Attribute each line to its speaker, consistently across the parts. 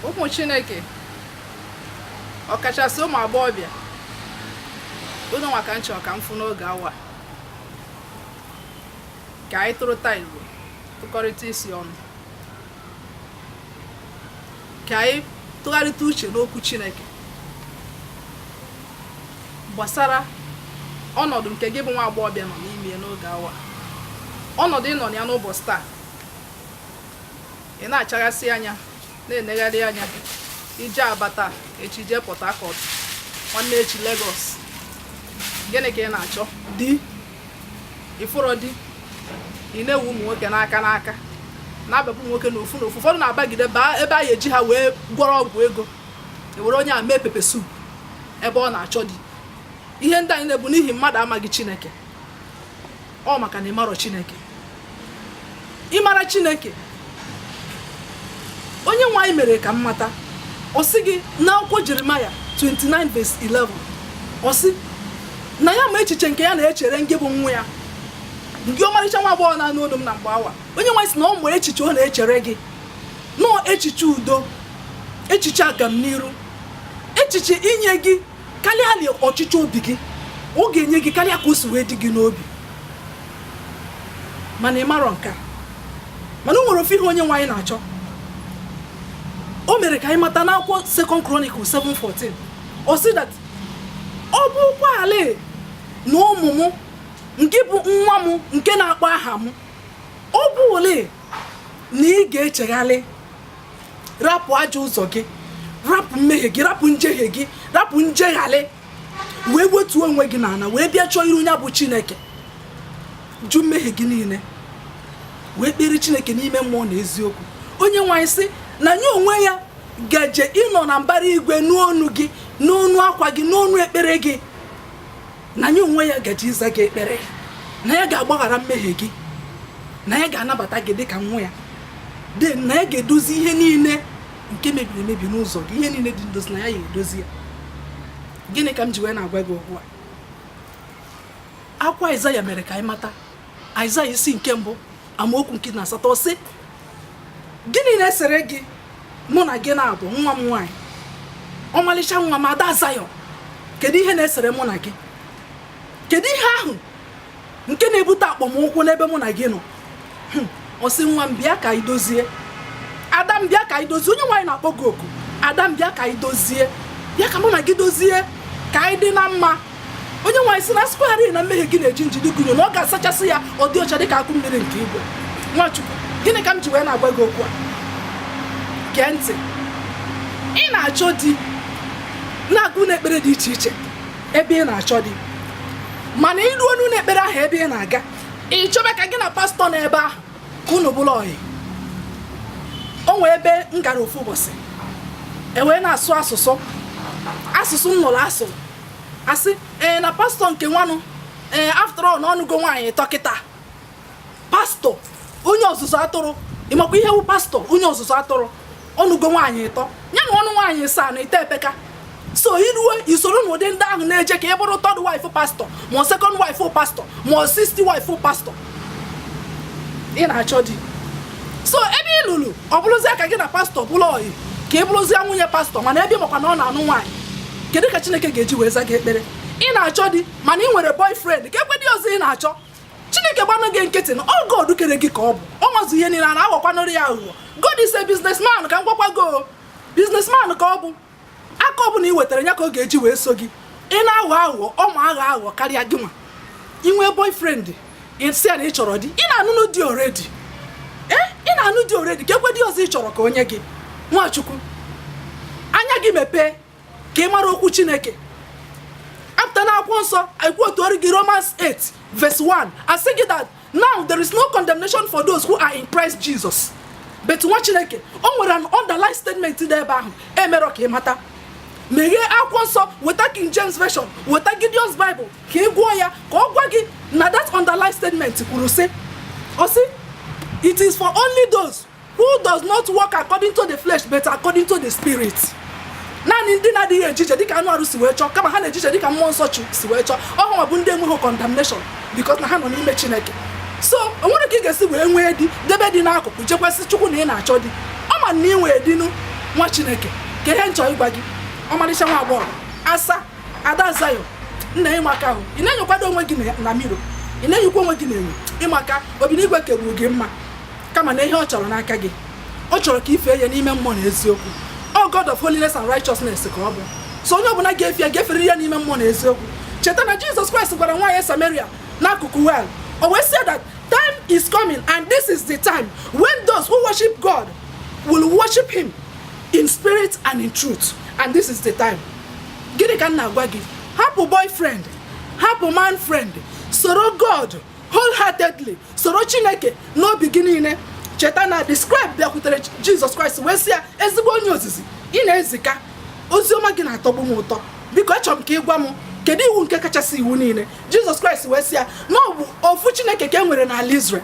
Speaker 1: ụmụ Chineke ọkachasị ụmụ agbọghọbịa ụnụ nwa ka nchọ ka m fụ n'oge awa ka anyị tụrụta Igbo tụkọrịta isi ọnụ ka anyị tụgharịta uche n'okwu Chineke gbasara ọnọdụ nke gị bụ nwa agbọghọbịa nọ n'ime n'oge awa, ọnọdụ ị nọ ya n'ụbọchị taa. Ị na-achaghasị anya na-enegharị anya ije Abata, echi jee Port Harcourt, nwanne echi Lagos. Gịnị ka ị na-achọ? Di ifụrọ di, ị na-ewu ụmụ nwoke n'aka na-abịapụ nwoke n'ofu n'ofu. Ụfọdụ na-abagide baa ebe a ga-eji ha wee gwọrọ ọgwụ ego, ewere onye a mee pepe soup ebe ọ na-achọ di. Ihe ndị anyị na-ebu n'ihi mmadụ amaghị Chineke, ọ maka na ịmarọ Chineke. Ịmara Chineke, onye nwe anyị mere ka mmata. Ọ sị gị n'akwụkwọ Jeremaya 29 verse 11, ọ sị na ya ma echiche nke ya na-echere ngị bụ nwa ya, ngị ọmarịcha nwa agbọghọ na-anụ olu m na mgbe awa. Onye nwe anyị sị na ọ nwere echiche ọ na-echere gị, nọọ echiche udo, echiche agamniru, echiche inye gị karịa ọchịchọ obi gị. Ọ ga-enye gị karịa ka o si wee dị gị n'obi. Mana ị marọ nke a, mana o nwere ofe ihe onye nwe anyị na-achọ. O mere ka anyị mata n'akwụkwọ 2 Chronicles 7:14, ọ sị that ọ bụkwa ala na ụmụ m nke bụ nwa m nke na-akpọ aha m, ọ bụ ole na ị ga-echegharị, rapụ ajọ ụzọ gị, rapụ mmehie gị, rapụ njehie gị, rapụ njegharị, wee wetuo onwe gị n'ala, wee bịa chọọ iru ya bụ Chineke, jụ mmehie gị niile, wee kpere Chineke n'ime mmụọ na eziokwu. Onye nwe anyị sị na nye onwe ya gaje ịnọ na mbara igwe n'onu gị, n'onu akwa gị, n'onu ekpere gị, na nye onwe ya gaje ịza gị ekpere, na ya ga-agbaghara mmehie gị, na ya ga-anabata gị dịka nwa ya, na ya ga-edozi ihe niile nke mebiri emebi n'ụzọ gị. Ihe niile dị ndozi na ya ga-edozi ya. Gịnị ka m ji wee na-agwa gị okwu a? Akwa Aịzaya mere ka anyị mata, Aịzaya 1 amaokwu nke 8 sị, gịnị na-esere gị mụ na gị na-abụ nwa m nwaanyị, ọmalịcha nwa m Ada Zayọn? Kedu ihe na-esere mụ na gị? Kedu ihe ahụ nke na-ebute akpọmụkwụ n'ebe mụ na gị nọ? Ọ sị, nwa m bịa ka anyị dozie. Ada m bịa ka anyị dozie. Onye nwaanyị na-akpọ gị oku, Ada m bịa ka anyị dozie, bịa ka mụ na gị dozie, ka anyị dị na mma. Onye nwaanyị sị na asịkwarị na mmehie gị na-eji njide gụnyo na ọ ga-asachasị ya ọ dị ọcha dịka akụ mmiri nke igwe. Nwachukwu, gịnị ka m ji wee na-agwa gị okwu a? Gee ntị. Ị na-achọ di, na-agụ n'ekpere dị iche iche ebe ị na-achọ di, mana iru onu n'ekpere ahụ ebe ị na-aga, ị chọba ka gị na pastọ n'ebe ahụ ka unu bụrụ ọyị. O nwee ebe m gara ofu ụbọchị, wee na-asụ asụsụ m nụrụ asụrụ, asị na pastọ nke nwanụ after all na ọnụgo nwaanyị tọkịta. Pastọ onye ọzụzụ atụrụ, ịmakwa ihe bụ pastọ onye ọzụzụ atụrụ, ọnụgo nwaanyị ịtọ, ya na ọnụ nwaanyị saa na ite epeka. So iruwe isoro n'ụdị ndị ahụ na-eje ka ị bụrụ third wife pastọ, ma second wife pastọ, ma 60 wife pastọ. Ị na-achọ di. So ebe ị lụrụ, ọ bụrụzie ka gị na pastọ bụrụ ọyị, ka ị bụrụzie nwunye pastọ, mana ebe makwa na ọ na-anụ nwaanyị. Kedu ka Chineke ga-eji wee za gị ekpere? Ị na-achọ di mana ị nwere boyfriend, ka ekwe dị ọzọ ị na-achọ. Chineke gbanụ gị nkịtị na ọ God kere gị ka ọ bụ, ọ mazụ ihe niile, na-aghọkwanụrụ ya aghụghọ. God is a businessman, ka m gwakwa go, businessman ka ọ bụ. Aka ọ bụ na ị wetara ya ka ọ ga-eji wee so gị. Ị na-aghọ aghụghọ, ọ ma aghọ aghụghọ karịa gị nwa. Ị nwee boyfriend, ị sị ya na ị chọrọ di, ị na-anụ di already. Ị na-anụ di already, ka ekwe dị ọzọ ị chọrọ ka onye gị. Nwachukwu, anya gị mepee ka ị mara okwu Chineke. After na akwụkwọ nsọ, I quote gị Romans 8 verse 1, I say that now there is no condemnation for those who are in Christ Jesus. But nwa Chineke, o nwere an underline statement dị ebe ahụ emere ka ị mata. Meghee akwụkwọ nsọ, weta King James version, weta Gideon's Bible, ka ị gụọ ya, ka ọ gwa gị na that underline statement kwuru sị, ọ sị, it is for only those who does not walk according to the flesh but according to the spirit. Naanị ndị na-adịghị ejiche dịka anụ arụ si wee chọọ, kama ha na-ejiche dịka mmụọ nsọ si wee chọọ. Ọhụma bụ ndị enweghị condemnation because na ha nọ n'ime Chineke. So o nwere ka ị ga-esi wee nwee di, debe dị n'akụkụ, jekwasị Chukwu na ị na-achọ di. Ọ ma na ị nwee dinu, nwa Chineke ka ihe nchọ ịgwa gị ọmalịcha nwa agbọghọ asa ada Zion nna ịmaka ahụ ị na-enyokwado onwe gị na miro ị na-enyikwa onwe gị na-enyo ịmaka obi n'igwe kegburu gị mma kama na ihe ọ chọrọ n'aka gị ọ chọrọ ka ife ya n'ime mmụọ na eziokwu ọ God of holiness and righteousness ka ọ bụ so onye ọbụla ga-efe ya ga-efere ya n'ime mmụọ na eziokwu cheta na Jesus Christ gwara nwaanyị Samaria n'akụkụ well o wee say that time is coming and this is the time when those who worship God will worship him in spirit and in truth and this is the time. Gịnị ka m na-agwa gị hapụ boyfriend hapụ man friend soro God wholeheartedly soro Chineke n'obi gị niile cheta na the scribe bịakwutere Jesus Christ wee sị ya ezigbo onye ozizi ị na-ezika oziọma gị na-atọgbu m ụtọ biko achọrọ m ka ị gwa m kedu iwu nke kachasị iwu niile. Jesus Christ wee sị ya na ọ bụ ofu Chineke ka e nwere n'ala Israel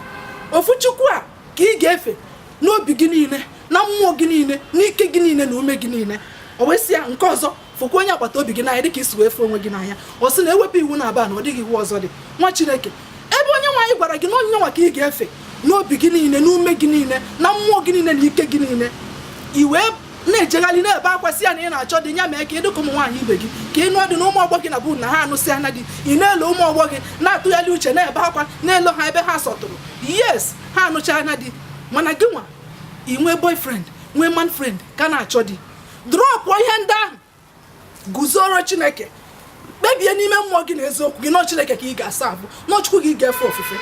Speaker 1: ofu Chukwu a ka ị ga-efe n'obi gị niile na mmụọ gị niile n'ike gị niile na ume gị niile o wee sị ya nke ọzọ fụkwa onye agbata obi gị n'anya dịka isi wee fụ onwe gị n'anya ọ sị na ewepụ iwu na-aba na ọ dịghị iwu ọzọ dị nwa Chineke ebe onye nwaanyị gwara gị na onye nwa ka ị ga-efe n'obi gị niile n'ume gị niile na mmụọ gị niile na ike gị niile i wee na-ejegharị na-ebe akwa sị ya na ị na-achọ dị ya mee ka ị dịka ụmụ nwaanyị ibe gị ka ị nụọ dị na ụmụ ọgbọ gị na bụ na ha anụsị anya dị ị na-elo ụmụ ọgbọ gị na-atụgharị uche na-ebe akwa na-elo ha ebe ha sọtụrụ yes ha anụcha anya dị mana gị nwa ị nwee boyfriend nwee man friend ka na-achọ dị drọpụ ihe ndị ahụ guzoro Chineke kpebie n'ime mmụọ gị na eziokwu gị nọ Chineke ka ị ga-asa abụ n'Chukwu gị ga-efe ofufe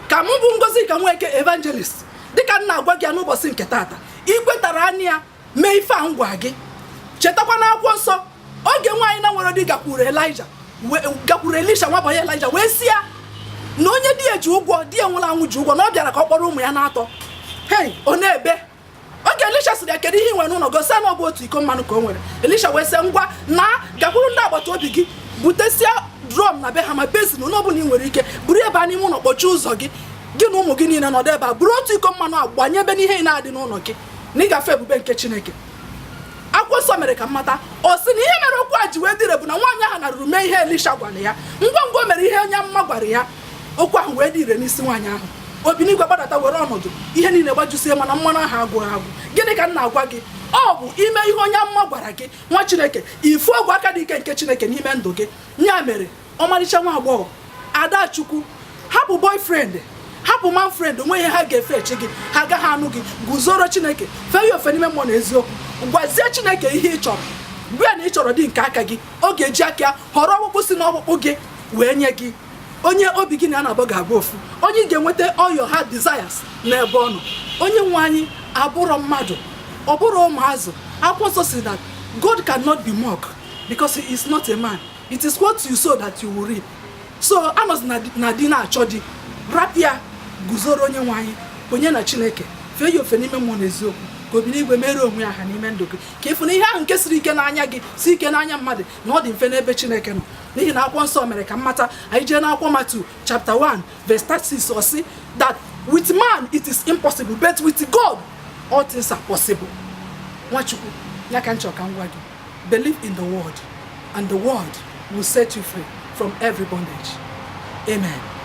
Speaker 1: ka mụ bụ Ngozi ka Nweke evangelist dịka m na-agwa gị n'ụbọchị nke taata ikwetara anya ya mee ife a ngwa gị chetakwa na akwụkwọ nsọ oge nwaanyị na nwere di gakwuru Elisha nwabanye Elijah wee sị ya na onye di ya ji ụgwọ di ya nwụrụ anwụ ji ụgwọ na ọ bịara ka ọ kpọrọ ụmụ ya na-atọ hei ọ na-ebe oge Elisha sịrị ya kedu ihe nwere n'ụlọ gosi na ọ bụ otu iko mmanụ ka o nwere Elisha wee sị ngwa na gakwuru ndị agbata obi gị butesia drum na be ha ma basin na ọbụla ị nwere ike buru ebe a n'ime ụlọ kpọchie ụzọ gị gị na ụmụ gị niile nọdụ ebe a buru otu iko mmanụ a gbanye ebe n'ihe na-adị n'ụlọ gị na ịgafe ebube nke Chineke akwụkwọ nsọ mere ka mmata ọ sị na ihe mere okwu a ji wee dịre bụ na nwaanyị ahụ narụrụ mee ihe Elisha gwara ya ngwa ngwa o mere ihe onye amụma gwara ya okwu ahụ wee dị ire n'isi nwaanyị ahụ obi n'igwe gbadata were ọnọdụ ihe niile gbajusie mana mmanụ ahụ agwụghị agwụ gịnị ka m na-agwa gị ọ bụ ime ihe onye amụma gwara gị nwa Chineke ifu ogwe aka dị ike nke Chineke n'ime ndụ gị ya mere ọmarịcha nwa agbọghọ Ada Chukwu hapụ boyfriend hapụ man friend onwe ihe ha ga-efe echi gị ha agaghị anụ gị guzoro Chineke fee ya ofe n'ime mmụọ na eziokwu gwazie Chineke ihe ị chọrọ bịa na ị chọrọ dị nke aka gị ọ ga-eji aka ya họrọ ọkpụkpụ si n'ọkpụkpụ gị wee nye gị onye obi gị na-anabọ ga-abụ ofu onye ga-enweta all your heart desires n'ebe ọ nọ onye nwe anyị abụrọ mmadụ ọ bụrụ ụmụazụ akwụkwọ nsọ si that God cannot be mocked because he is not a man it is what you sow that you will reap so anọzi na di na-achọ di rapịa guzoro onye nwe anyị onye na Chineke fee ya ofe n'ime mmụọ na eziokwu ka obi n'igwe mere onwe ya ha n'ime ndụ gị ka ịfụ na ihe ahụ nke siri ike n'anya gị si ike n'anya mmadụ na ọ dị mfe n'ebe Chineke nọ n'ihi na akwụkwọ nsọ mere ka mmata anyị jee n'akwụkwọ Matthew chapter 1 verse 36 or see that with man it is impossible but with God all things are possible. Nwachukwu ya ka nchọ ka ngwa gị believe in the word and the word will set you free from every bondage. Amen.